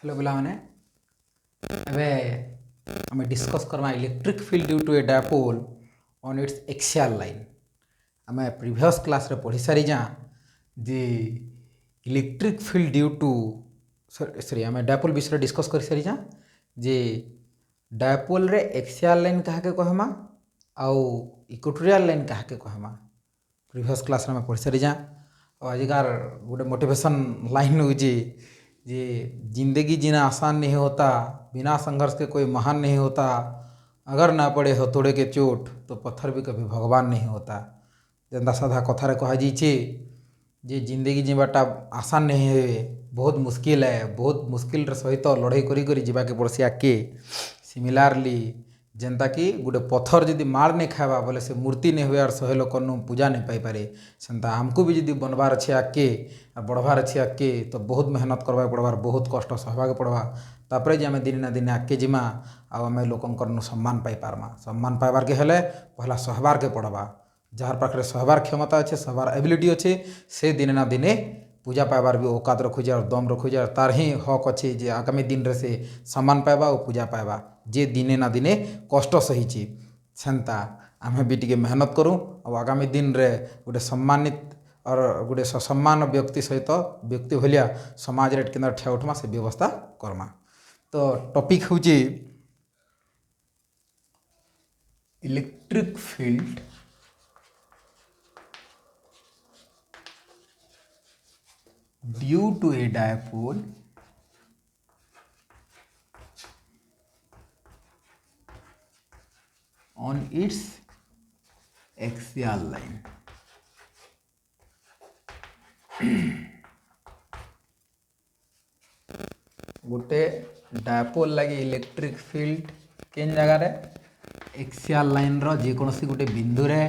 Hello पिलाने एबे आम डिस्कस करमा electric field due to a dipole on its axial line. आम प्रीवियस क्लास रे पढ़ी सारी जा जे electric field due to sorry आम डायपोल विषय डिस्कस कर सारी जा जे डायपोल रे एक्सियल लाइन कहा के कहमा आउ इक्वेटोरियल लाइन कहा के कहमा। प्रीवियस क्लास रे पढ़ी सारी जा और आजकार गोटे मोटिवेशन लाइन हो जे जिंदगी जीना आसान नहीं होता, बिना संघर्ष के कोई महान नहीं होता, अगर ना पड़े हथौड़े के चोट तो पत्थर भी कभी भगवान नहीं होता। जेंदा साधा कथारे कहुचे जे जिंदगी जीवाटा आसान नहीं है, बहुत मुश्किल है, बहुत मुश्किल सहित लड़ाई करी जीवाके पड़सी आगे। सिमिलारली जेनता कि गोटे पत्थर जदि मार नहीं खावा बोले से मूर्ति नहीं हुए और शहे लोक पूजा नहीं पाई पारे, सेंता आमको भी जदि बनबार अच्छे आगे और बढ़वार अच्छे आगे तो बहुत मेहनत करवा पड़वार, बहुत कष्ट सहवाके पड़वा। तापर जे आम दिन ना दिन आगे जीमा आम लोकंर सम्मान पाई पारमा। सम्मान पाइबार के हेले पहला सहबार के पड़वा। जार पाखे सहबार क्षमता अच्छे, सहबार एबिलिटी अच्छे, से दिन ना दिने पूजा पाइबार भी औकात रखुजे और दम रखुजे और तार ही हक अच्छे जे आगामी दिन रे से सम्मान पाइबा और पूजा पाइबा। जे दिने ना दिने कष्ट सहीची सेंता आमे भी टिके मेहनत करूँ और आगामी दिन रे गोटे सम्मानित और गोटे ससम्मान व्यक्ति सहित व्यक्ति भलिया समाज रे केंद्र ठिया उठमा से व्यवस्था करमा। तो टॉपिक होची electric field due to a dipole on its axial line। गोटे डायपोल लगे इलेक्ट्रिक फील्ड केन जगार एक्सियल लाइन रो जेकोसी गोटे बिंदु रे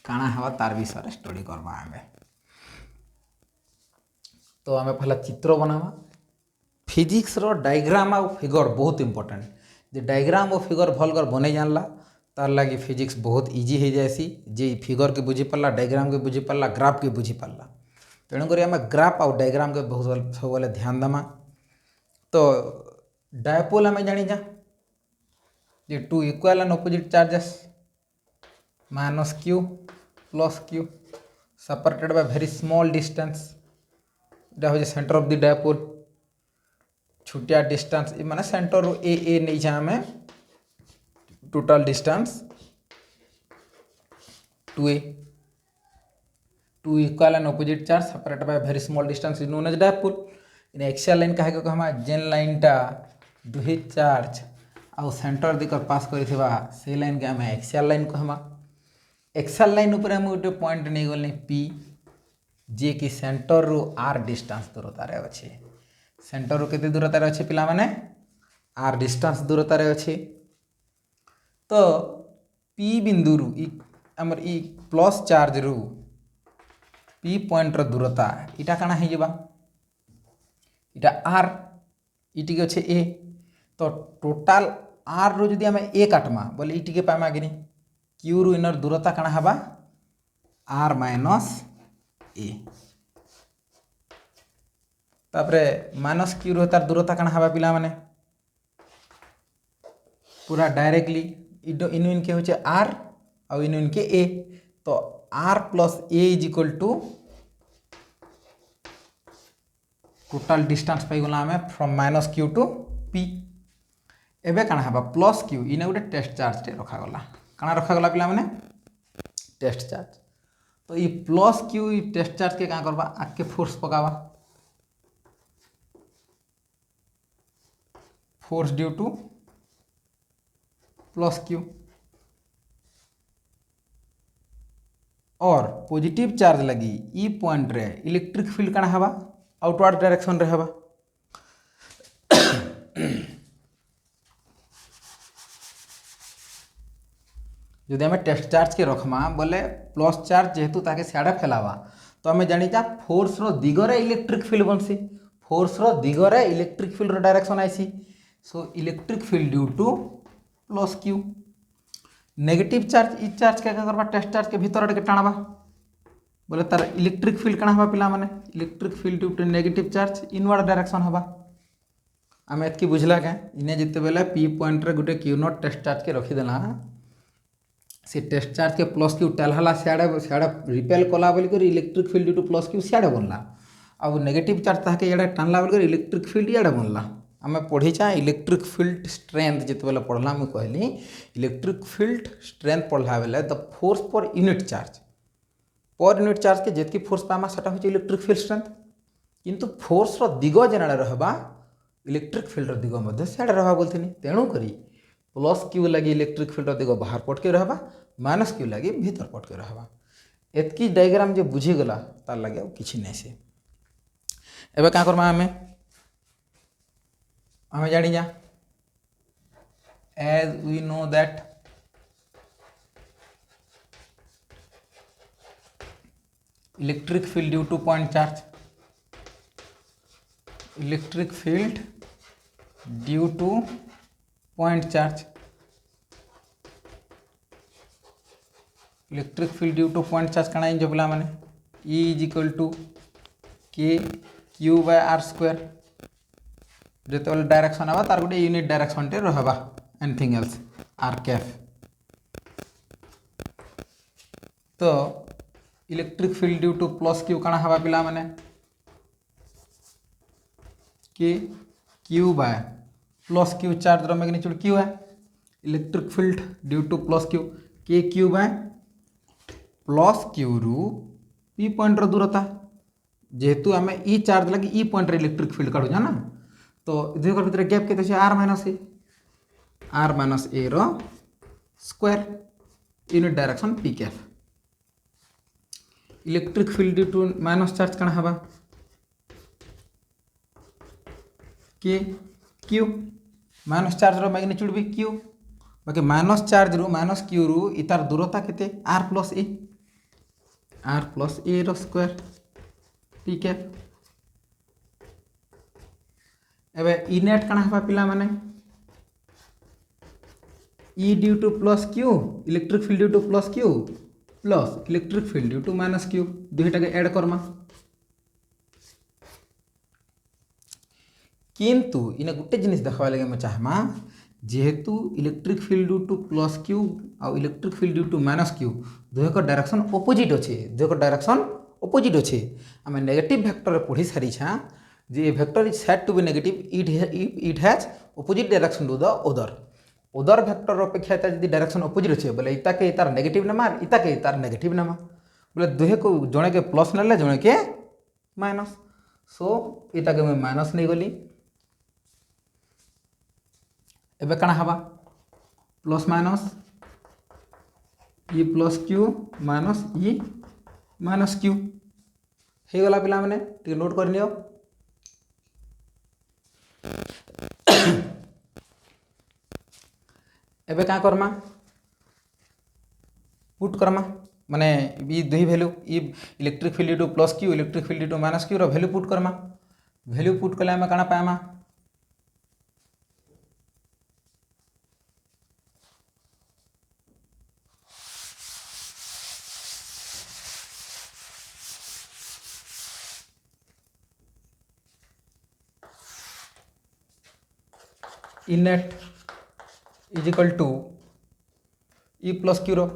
काना हवा तार विषय स्टडी करबा। आमे तो आम पहला चित्र बनावा। फिजिक्स रो डायग्राम आ फिगर बहुत इंपोर्टेंट। जे डायग्राम और फिगर भल कर बने जानला तार लगी फिजिक्स बहुत इजी हो जाएसी। जे फिगर के बुझी पाला, डायग्राम के बुझी पाला, ग्राफ के बुझी पाला। तेणुक आम ग्राफ आउ डायग्राम के बहुत सब ध्यान देमा। तो डायपोल आम जानी जा जे two equal and opposite charges minus q plus q separated by very small distance. इटा हो सेंटर ऑफ द डायपोल। छोटिया डिस्टेंस माने सेंटर ए नहीं जा हमें total distance 2a। Two equal and opposite charge separated by very small distance is known as dipole. In axial line कहे कहमा जेन लाइन टा दुही चार्ज आउ सेंटर दिकर पास करिथिबा से लाइन के हमें एक्सियल लाइन कहमा। एक्सियल लाइन ऊपर हम गोटे पॉइंट नहीं गले P जे कि सेंटर रु आर डिस्टेंस दूरतार अच्छे। सेंटर रु केते दूरतार अच्छे पिला माने आर डिस्टेंस दूरतार अच्छे। तो P बिंदु रु आमर ई प्लस चार्ज रु P पॉइंट रो दूरता इटा काना हे जिबा इटा आर इटी के अच्छे ए। तो टोटल आर रु जदि आमे ए काटमा बोले इटी के पामा गिनी क्यू रु इनर दूरता काना हबा आर माइनस ए। तापरे माइनस क्यू रो तार दूरता काना हबा पिला माने पूरा डायरेक्टली इन इनके होचे आर और इन इनके ए। तो r plus a is equal to total distance पाई गला हमें from minus q to P. एबे काना हबा प्लस क्यू इने गोटे टेस्ट चार्ज टे रखा गला। काना रखा गला पिला माने टेस्ट चार्ज। तो ये प्लस क्यू टेस्ट चार्ज के क्या करबा आके फोर्स पकावा। Force due to plus q और पॉजिटिव चार्ज लगी ई पॉइंट रे इलेक्ट्रिक फील्ड काना हवा आउटवर्ड डायरेक्शन रे हवा। यदि आम टेस्ट चार्ज के रखमा बोले प्लस चार्ज जेहेतु ताके सियाड़े फैलावा तो आम जानी जा फोर्स रो दिगरे इलेक्ट्रिक फील्ड बनसी। फोर्स रो दिगरे इलेक्ट्रिक फील्ड रो डायरेक्शन आईसी। So electric field due to plus q. Negative charge ई चार्ज क्या करबा टेस्ट चार्ज के भीतर के टाणबा बोले तार इलेक्ट्रिक फील्ड काना हवा पिला माने electric field due to negative charge inward direction हवा। आम एतकी बुझला क्या इने जिते बेले पी पॉइंट रे गोटे क्यू नॉट टेस्ट चार्ज के रखीदेला से टेस्ट चार्ज के प्लस क्यू टेलहला सियाड़े सियाड़े रिपेल कला बोलिक electric field due to plus q सियाड़े बनला आउ नेगेटिव चार्ज ताके इयाड़े टाणला बोलिक इलेक्ट्रिक फील्ड इयाड़े बनला आम पढ़ीचा इलेक्ट्रिक फील्ड स्ट्रेंथ जिते बेले पढ़ला मुझे कहली इलेक्ट्रिक फील्ड स्ट्रेंथ पढ़ला बेले the force per unit charge के जितकी फोर्स पामा सेटा होची इलेक्ट्रिक फील्ड स्ट्रेंथ किंतु फोर्स रो दिग जेनाडे रहबा इलेक्ट्रिक फील्ड रो दिग मध्ये सेडे रहबा बोलथिनी तेणु करी प्लस क्यू लगी इलेक्ट्रिक फील्ड रो दिग बाहर पटके रहबा माइनस क्यू लगी भीतर पटके रहबा एतकी डायग्राम जे बुझी गला तार लगे आ किछि नै से एबे का करबा हमें जानी जा as we know that electric field due to point charge electric field due to point charge electric field due to point charge कଣା इन जो पिला माने E is equal to k q by r square जो direction आवा तार गोटे unit direction टे रहबा एनीथिंग एल्स आर कैफ तो electric field due to plus q कଣା हवा पिला माने k q by plus q charge रो मैग्नीट्यूड क्यू है electric field due to plus q k q by plus q रु पी पॉइंट रो दूरता जेहेतु आम ई चार्ज लगे ई पॉइंट रे इलेक्ट्रिक फील्ड काढुछा ना तो दुई भीतर गैप के आर माइनस ए रो square unit direction P cap electric field due to minus charge कଣା हवा के क्यू माइनस चार्ज रो मैग्नीट्यूड भी क्यू बाकी माइनस चार्ज रु माइनस क्यू रु इतार दूरता केते आर प्लस ए रो स्क्वायर पी कैफ एबे ई नेट कଣା हवा पिला माने E due to plus q electric field due to plus q plus electric field due to minus q दुईटा के ऐड करमा किंतु इने गुटे जिनिस देखवा लगे मैं चाहमा जेहेतु electric field due to plus q और electric field due to minus q दुहेक डायरेक्शन ऑपोजिट अच्छे दुहेक डायरेक्शन ऑपोजिट अच्छे आम नेगेटिव वेक्टर पढ़ी सारी छा जे vector is said to be negative it has opposite direction to the other vector अपेक्षा यदि डायरेक्शन ऑपोजिट अच्छे बोले इता के तार नेगेटिव नमा इता के तार नेगेटिव नमा बोले दुहे को जड़े के प्लस नेले जड़े के माइनस सो इता के मैं माइनस नहीं गली एबे कଣା हवा plus minus E plus q minus E minus q हे गला पिला माने टिके नोट कर लियो एबे का करमा पुट करमा माने ई दुई value E electric field to plus q electric field to minus q रो वैल्यू पुट करमा वैल्यू पुट कले हम कଣା पाएमा E net is equal to E plus q रो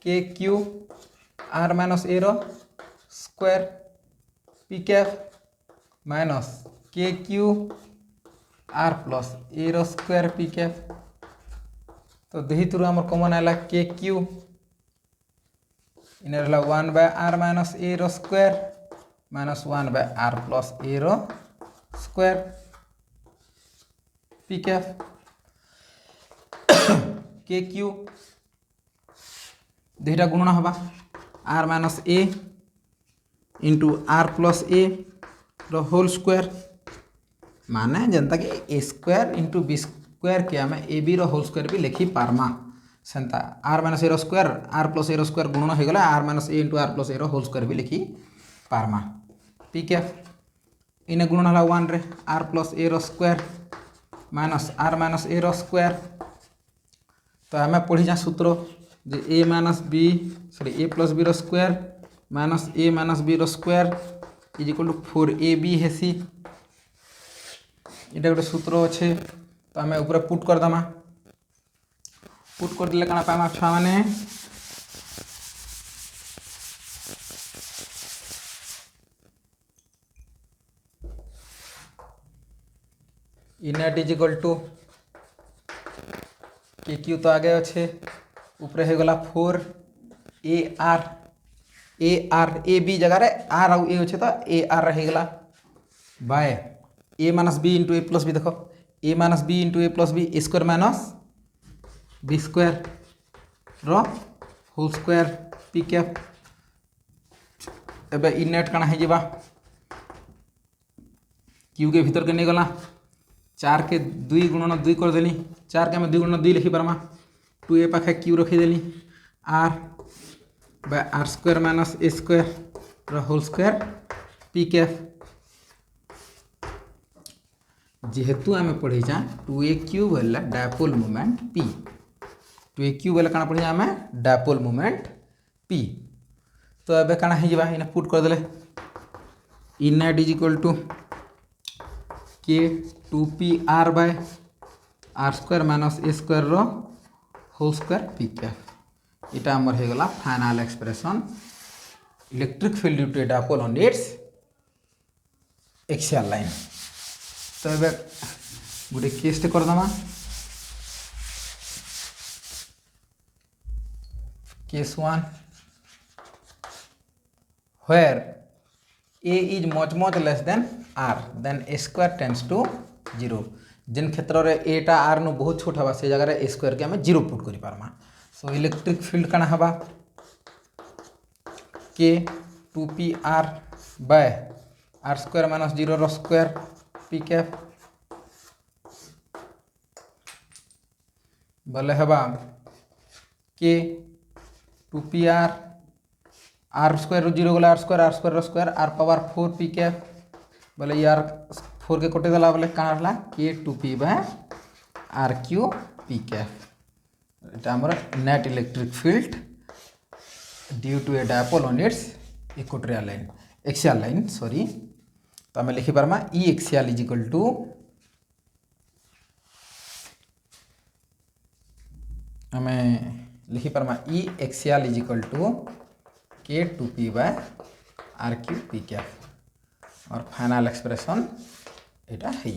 k q r minus a रो square P cap minus k q r plus a रो square P cap तो दुही थ्रू आम कमन आला के क्यू इन रहा 1 बाय आर माइनस ए रो square minus 1 by r plus a रो square P cap k q दुईटा गुणन हवा r minus a into r plus a रो होल स्क्वायर माने जनता के a square into b square के आम ए बी रो होल स्क्वायर भी लिखी पारमा सेंता आर माइनस ए रो स्क्वायर आर प्लस ए रो स्क्वायर गुणन हो गला r minus a into r plus a रो होल स्क्वायर भी लिखी पारमा पी कैफ इने गुणन हला 1 रे आर प्लस ए रो square minus r minus a रो स्क्वायर तो आम पढ़ी जा सूत्र जे a minus b sorry a plus b रो square minus a minus b रो square is equal to 4ab हेसी इटा गोटे सूत्र अच्छे तो आम ऊपर पुट करदमा पुट करदे कण पाइमा छुआ मैंने E net is equal to k q तो आगे अच्छे ऊपर हो गला 4 आर ए बी जगह आर आउ ए अच्छे तो ए आर रहेगला by a minus b into a plus b देख a minus b into a plus b a square minus b square whole square P cap एबे E net कण हो Q के भीतर के नहीं गला 4 के 2 गुणन 2 करदेली 4 के आम 2 गुणन 2 लिखि पार्मा 2 ए पाखे क्यू रखीदेली r by r square minus a square whole square P cap जेहेतु आम पढ़ी 2a क्यूब है dipole moment p 2a cube है कण पढ़ी आम डायपोल मोमेंट p तो एबे कण हो इन पुट करदे इनेट is equal to k 2p r by r square minus a square whole square P cap इटा आमर हो गला final expression electric field due to a dipole on its axial line तो ये गोटे केस करदमा case 1 where a is much less than r then a square tends to 0 जिन क्षेत्र में एटा आर नु बहुत छोट हवा से जगह ए स्क्वायर के आम 0 पुट करि पारमा सो इलेक्ट्रिक फील्ड कण हवा k 2p r by r square minus 0 रो स्क्वायर पी कैप बोले हवा के 2p r स्क्वायर 0 गला r square r power 4 p cap बोले यार 4 के कटे देला बोले कण रहा k 2p by r cube p cap इटा हमर net electric field due to a dipole on its equatorial line axial line sorry तो आम लिखि पारमा E axial is equal to आम लिखि पारमा E axial is equal to k 2p by r cube p cap और final expression एटा है।